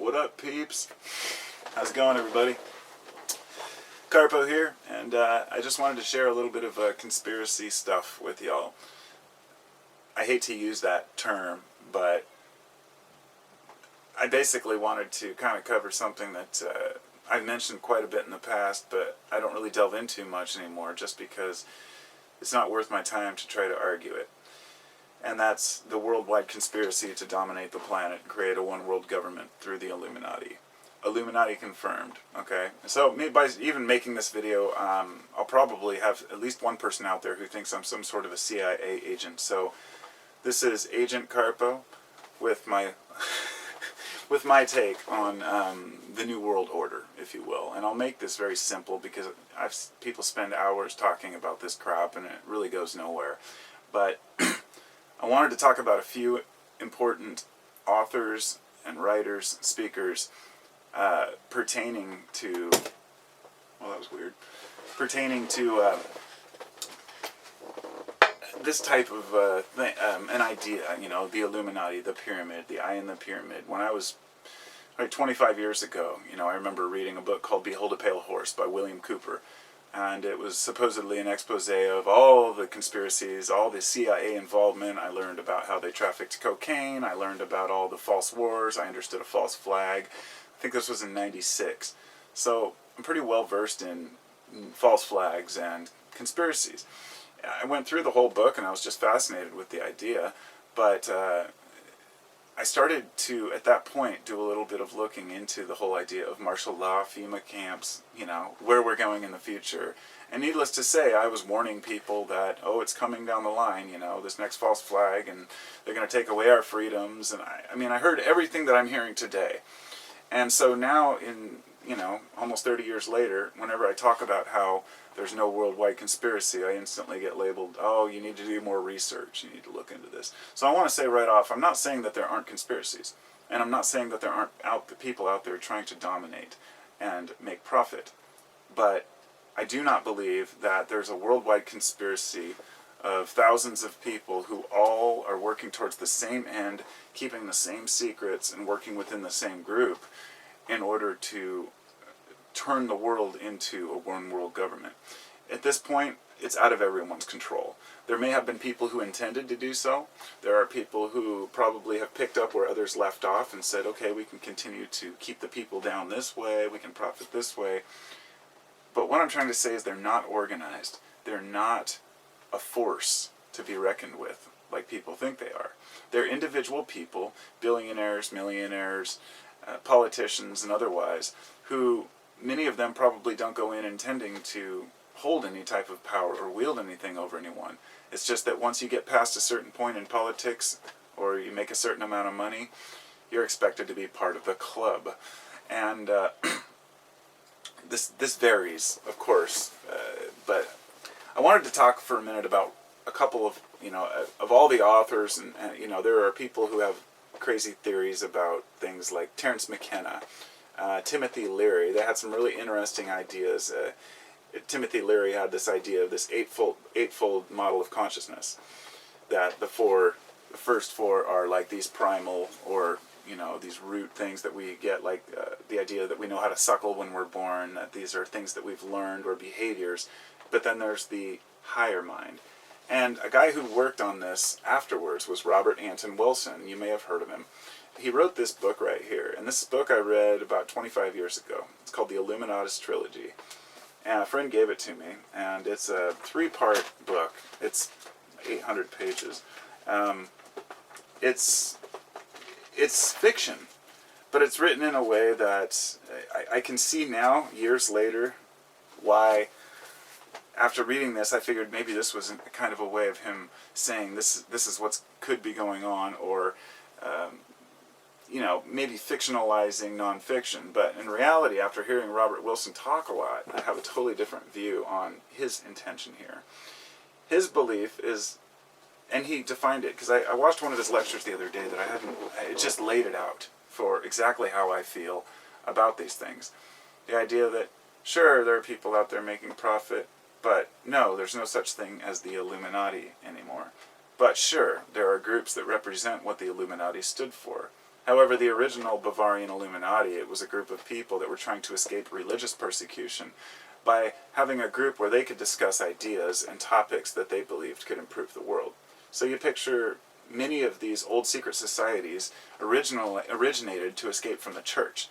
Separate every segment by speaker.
Speaker 1: What up, peeps? How's it going, everybody? Carpo here, and I just wanted to share a little bit of conspiracy stuff with y'all. I hate to use that term, but I basically wanted to kind of cover something that I've mentioned quite a bit in the past, but I don't really delve into much anymore just because it's not worth my time to try to argue it. And that's the worldwide conspiracy to dominate the planet and create a one-world government through the Illuminati. Illuminati confirmed, okay? So by even making this video, I'll probably have at least one person out there who thinks I'm some sort of a CIA agent. So this is Agent Carpo with my with my take on the New World Order, if you will. And I'll make this very simple because people spend hours talking about this crap and it really goes nowhere. But I wanted to talk about a few important authors and writers, speakers, pertaining to, well, that was weird, pertaining to this type of thing, an idea, you know, the Illuminati, the pyramid, the eye in the pyramid. When I was like 25 years ago, you know, I remember reading a book called Behold a Pale Horse by William Cooper. And it was supposedly an expose of all the conspiracies, all the CIA involvement. I learned about how they trafficked cocaine. I learned about all the false wars. I understood a false flag. I think this was in '96. So I'm pretty well versed in false flags and conspiracies. I went through the whole book and I was just fascinated with the idea. But I started to, at that point, do a little bit of looking into the whole idea of martial law, FEMA camps, you know, where we're going in the future. And needless to say, I was warning people that, oh, it's coming down the line, you know, this next false flag, and they're going to take away our freedoms. And I mean, I heard everything that I'm hearing today. And so now, in, you know, almost 30 years later, whenever I talk about how there's no worldwide conspiracy, I instantly get labeled, oh, you need to do more research, you need to look into this. So I want to say right off, I'm not saying that there aren't conspiracies, and I'm not saying that there aren't people out there trying to dominate and make profit, but I do not believe that there's a worldwide conspiracy of thousands of people who all are working towards the same end, keeping the same secrets, and working within the same group in order to turn the world into a one-world government. At this point, it's out of everyone's control. There may have been people who intended to do so. There are people who probably have picked up where others left off and said, okay, we can continue to keep the people down this way, we can profit this way. But what I'm trying to say is they're not organized. They're not a force to be reckoned with, like people think they are. They're individual people, billionaires, millionaires, politicians, and otherwise, who many of them probably don't go in intending to hold any type of power or wield anything over anyone. It's just that once you get past a certain point in politics, or you make a certain amount of money, you're expected to be part of the club. And this varies, of course, but I wanted to talk for a minute about a couple of, you know, of all the authors, and you know, there are people who have crazy theories about things like Terence McKenna, Timothy Leary. They had some really interesting ideas. Timothy Leary had this idea of this eightfold model of consciousness, that the first four are like these primal, or, you know, these root things that we get, like the idea that we know how to suckle when we're born, that these are things that we've learned, or behaviors. But then there's the higher mind. And a guy who worked on this afterwards was Robert Anton Wilson. You may have heard of him. He wrote this book right here, and this book I read about 25 years ago. It's called the Illuminati Trilogy, and a friend gave it to me, and it's a 3-part book. It's 800 pages. It's fiction, but it's written in a way that I can see now, years later, why, after reading this, I figured maybe this was kind of a way of him saying this is what could be going on, or you know, maybe fictionalizing nonfiction. But in reality, after hearing Robert Wilson talk a lot, I have a totally different view on his intention here. His belief is, and he defined it, because I watched one of his lectures the other day that it just laid it out for exactly how I feel about these things. The idea that, sure, there are people out there making profit, but no, there's no such thing as the Illuminati anymore. But sure, there are groups that represent what the Illuminati stood for. However, the original Bavarian Illuminati, it was a group of people that were trying to escape religious persecution by having a group where they could discuss ideas and topics that they believed could improve the world. So you picture many of these old secret societies originated to escape from the church.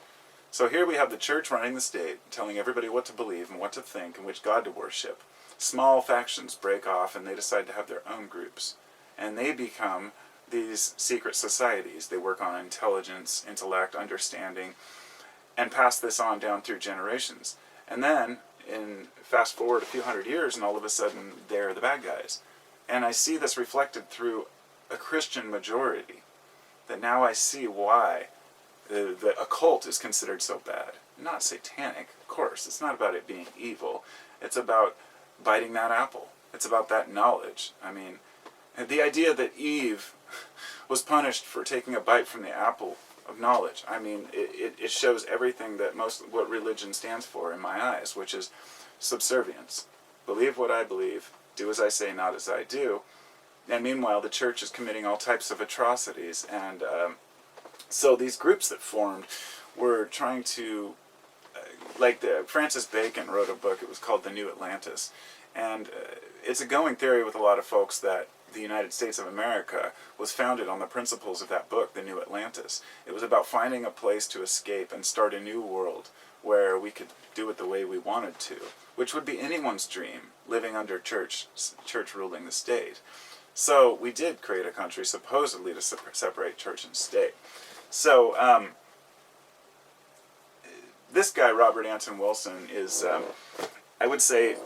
Speaker 1: So here we have the church running the state, telling everybody what to believe and what to think and which God to worship. Small factions break off and they decide to have their own groups. And they become these secret societies. They work on intelligence, intellect, understanding, and pass this on down through generations. And then, fast forward a few hundred years, and all of a sudden, they're the bad guys. And I see this reflected through a Christian majority, that now I see why the occult is considered so bad. Not satanic, of course. It's not about it being evil. It's about biting that apple. It's about that knowledge. I mean, the idea that Eve was punished for taking a bite from the apple of knowledge, I mean, it shows everything that what religion stands for in my eyes, which is subservience. Believe what I believe, do as I say, not as I do. And meanwhile, the church is committing all types of atrocities. And so these groups that formed were trying to, Francis Bacon wrote a book, it was called The New Atlantis. And it's a going theory with a lot of folks that the United States of America was founded on the principles of that book, The New Atlantis. It was about finding a place to escape and start a new world where we could do it the way we wanted to, which would be anyone's dream, living under church ruling the state. So we did create a country supposedly to separate church and state. So this guy, Robert Anton Wilson, is, I would say,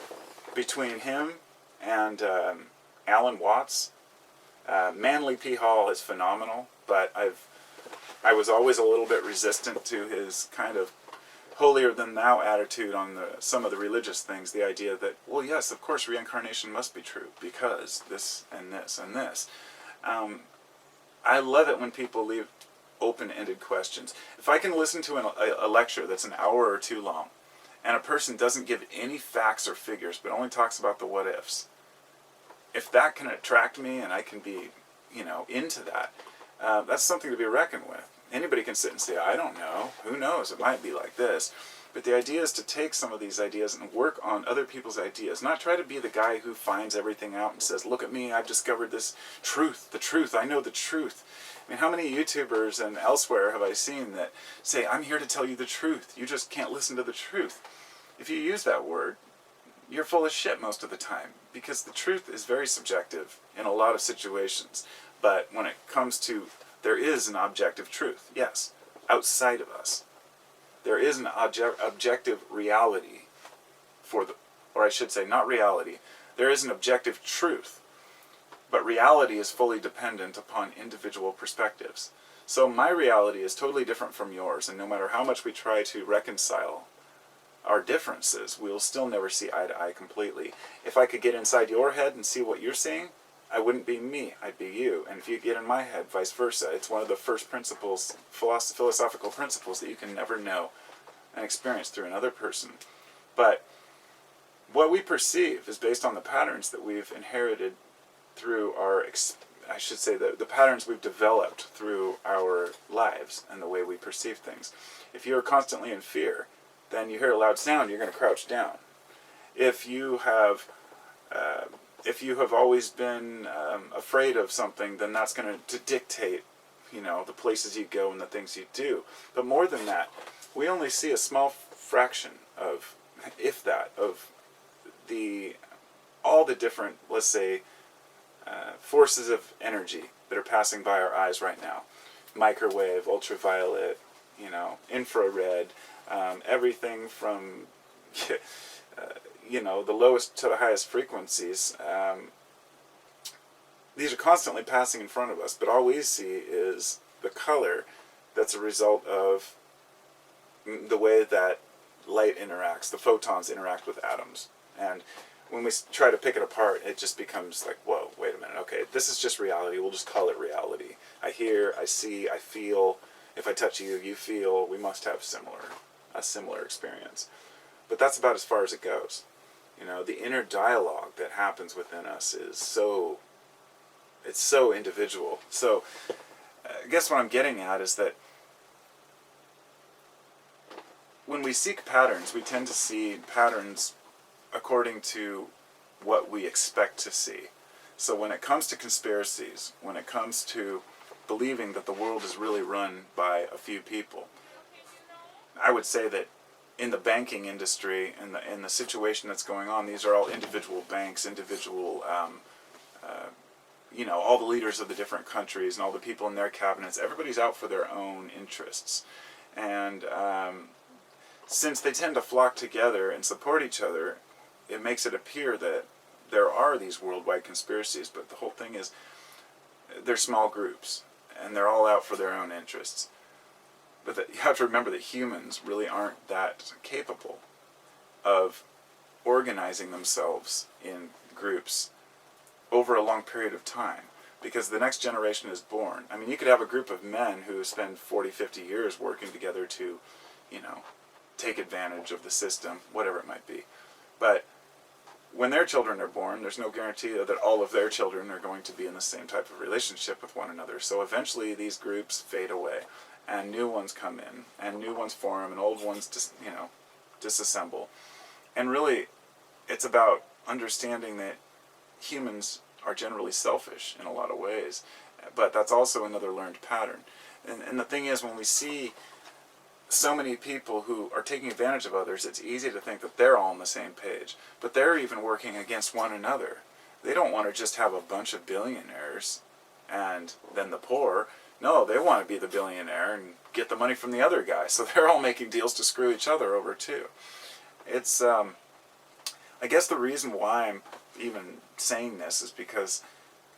Speaker 1: between him and Alan Watts, Manly P. Hall is phenomenal, but I was always a little bit resistant to his kind of holier-than-thou attitude on some of the religious things, the idea that, well, yes, of course, reincarnation must be true, because this and this and this. I love it when people leave open-ended questions. If I can listen to a lecture that's an hour or two long, and a person doesn't give any facts or figures, but only talks about the what-ifs, if that can attract me and I can be, into that, that's something to be reckoned with. Anybody can sit and say, I don't know, who knows, it might be like this. But the idea is to take some of these ideas and work on other people's ideas, not try to be the guy who finds everything out and says, look at me, I've discovered this truth, I know the truth. I mean, how many YouTubers and elsewhere have I seen that say, I'm here to tell you the truth, you just can't listen to the truth. If you use that word, you're full of shit most of the time, because the truth is very subjective in a lot of situations. But when it comes to, there is an objective truth, yes, outside of us. There is an objective reality or I should say, not reality, there is an objective truth. But reality is fully dependent upon individual perspectives. So my reality is totally different from yours, and no matter how much we try to reconcile our differences, we'll still never see eye to eye completely. If I could get inside your head and see what you're seeing, I wouldn't be me, I'd be you. And if you get in my head, vice versa. It's one of the first principles, philosophical principles, that you can never know and experience through another person. But what we perceive is based on the patterns that we've inherited through the patterns we've developed through our lives and the way we perceive things. If you're constantly in fear, then you hear a loud sound, you're going to crouch down. If you have always been afraid of something, then that's going to dictate, the places you go and the things you do. But more than that, we only see a small fraction of, if that, of all the different, let's say, forces of energy that are passing by our eyes right now. Microwave, ultraviolet, infrared, everything from the lowest to the highest frequencies. These are constantly passing in front of us, but all we see is the color that's a result of the way that light interacts, the photons interact with atoms. And when we try to pick it apart, it just becomes like, whoa, wait a minute, okay, this is just reality, we'll just call it reality. I hear, I see, I feel. If I touch you, you feel. We must have a similar experience. But that's about as far as it goes. The inner dialogue that happens within us is it's so individual. So I guess what I'm getting at is that when we seek patterns, we tend to see patterns according to what we expect to see. So when it comes to conspiracies, when it comes to believing that the world is really run by a few people, I would say that in the banking industry and in the situation that's going on, these are all individual banks, individual, all the leaders of the different countries and all the people in their cabinets. Everybody's out for their own interests. And since they tend to flock together and support each other, it makes it appear that there are these worldwide conspiracies, but the whole thing is they're small groups, and they're all out for their own interests. But you have to remember that humans really aren't that capable of organizing themselves in groups over a long period of time, because the next generation is born. I mean, you could have a group of men who spend 40, 50 years working together to, take advantage of the system, whatever it might be. But when their children are born, there's no guarantee that all of their children are going to be in the same type of relationship with one another. So eventually these groups fade away, and new ones come in, and new ones form, and old ones disassemble. And really, it's about understanding that humans are generally selfish in a lot of ways, but that's also another learned pattern. And the thing is, when we see so many people who are taking advantage of others, it's easy to think that they're all on the same page. But they're even working against one another. They don't want to just have a bunch of billionaires and then the poor. No, they want to be the billionaire and get the money from the other guy. So they're all making deals to screw each other over too. It's, I guess the reason why I'm even saying this is because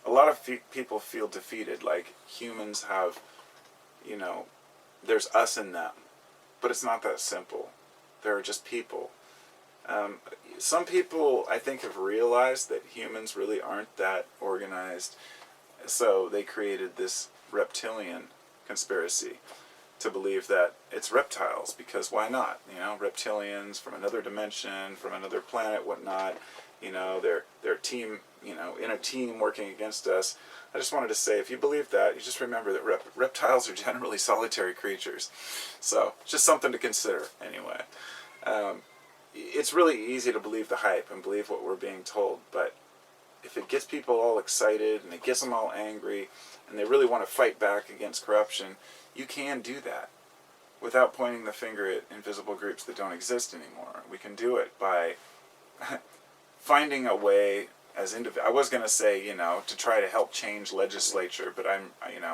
Speaker 1: a lot of people feel defeated, like humans have, there's us and them. But it's not that simple. There are just people. Some people, I think, have realized that humans really aren't that organized. So they created this reptilian conspiracy to believe that it's reptiles, because why not? Reptilians from another dimension, from another planet, whatnot. They're team, in a team working against us. I just wanted to say, if you believe that, you just remember that reptiles are generally solitary creatures. So, just something to consider, anyway. It's really easy to believe the hype and believe what we're being told, but if it gets people all excited and it gets them all angry and they really want to fight back against corruption, you can do that without pointing the finger at invisible groups that don't exist anymore. We can do it by finding a way as I was going to say, to try to help change legislature, but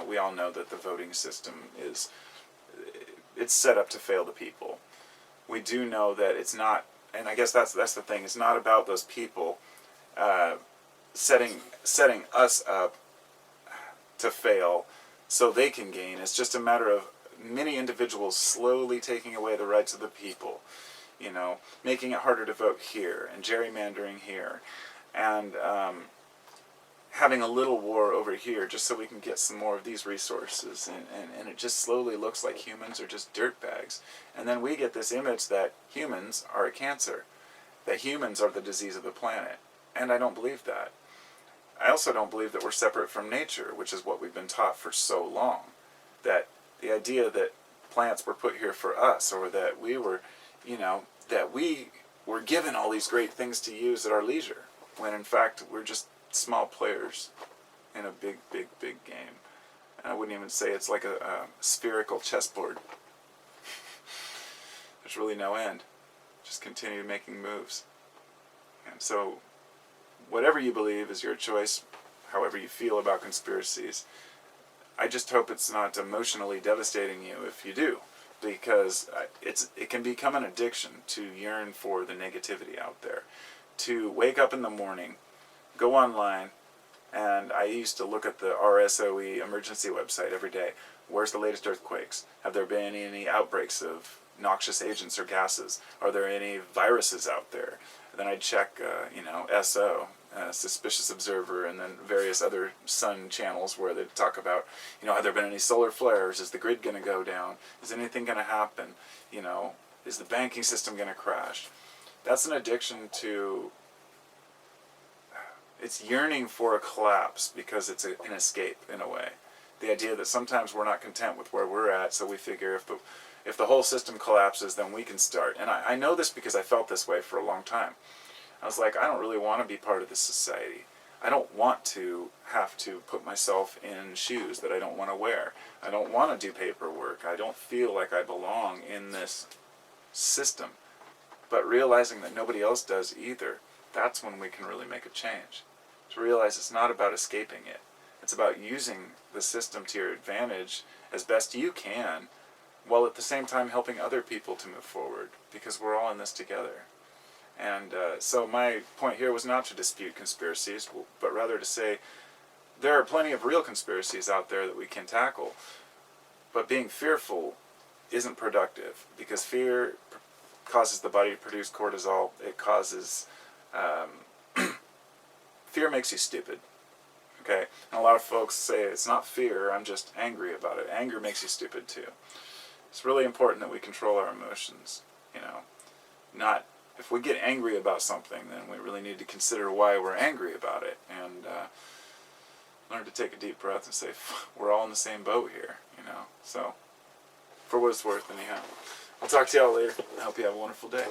Speaker 1: we all know that the voting system it's set up to fail the people. We do know that it's not, and I guess that's the thing. It's not about those people setting us up to fail so they can gain. It's just a matter of many individuals slowly taking away the rights of the people. Making it harder to vote here and gerrymandering here. And having a little war over here just so we can get some more of these resources. And it just slowly looks like humans are just dirtbags. And then we get this image that humans are a cancer, that humans are the disease of the planet. And I don't believe that. I also don't believe that we're separate from nature, which is what we've been taught for so long. That the idea that plants were put here for us, or that we were, that we were given all these great things to use at our leisure, when in fact we're just small players in a big, big, big game. And I wouldn't even say it's like a spherical chessboard. There's really no end. Just continue making moves. And so, whatever you believe is your choice, however you feel about conspiracies. I just hope it's not emotionally devastating you if you do, because it can become an addiction to yearn for the negativity out there. To wake up in the morning, go online, and I used to look at the RSOE emergency website every day. Where's the latest earthquakes? Have there been any outbreaks of noxious agents or gases? Are there any viruses out there? And then I'd check, SO, Suspicious Observer, and then various other sun channels where they talk about, have there been any solar flares? Is the grid going to go down? Is anything going to happen? Is the banking system going to crash? That's an addiction to, it's yearning for a collapse because it's an escape in a way. The idea that sometimes we're not content with where we're at, so we figure if the whole system collapses, then we can start. And I know this because I felt this way for a long time. I was like, I don't really want to be part of this society. I don't want to have to put myself in shoes that I don't want to wear. I don't want to do paperwork. I don't feel like I belong in this system. But realizing that nobody else does either, that's when we can really make a change. To realize it's not about escaping it. It's about using the system to your advantage as best you can, while at the same time helping other people to move forward, because we're all in this together. And so my point here was not to dispute conspiracies, but rather to say there are plenty of real conspiracies out there that we can tackle, but being fearful isn't productive, because fear causes the body to produce cortisol. It causes fear makes you stupid. Okay, and a lot of folks say it's not fear, I'm just angry about it. Anger makes you stupid too. It's really important that we control our emotions. Not if we get angry about something, then we really need to consider why we're angry about it, and learn to take a deep breath and say, we're all in the same boat here, So, for what it's worth, anyhow. I'll talk to y'all later. I hope you have a wonderful day.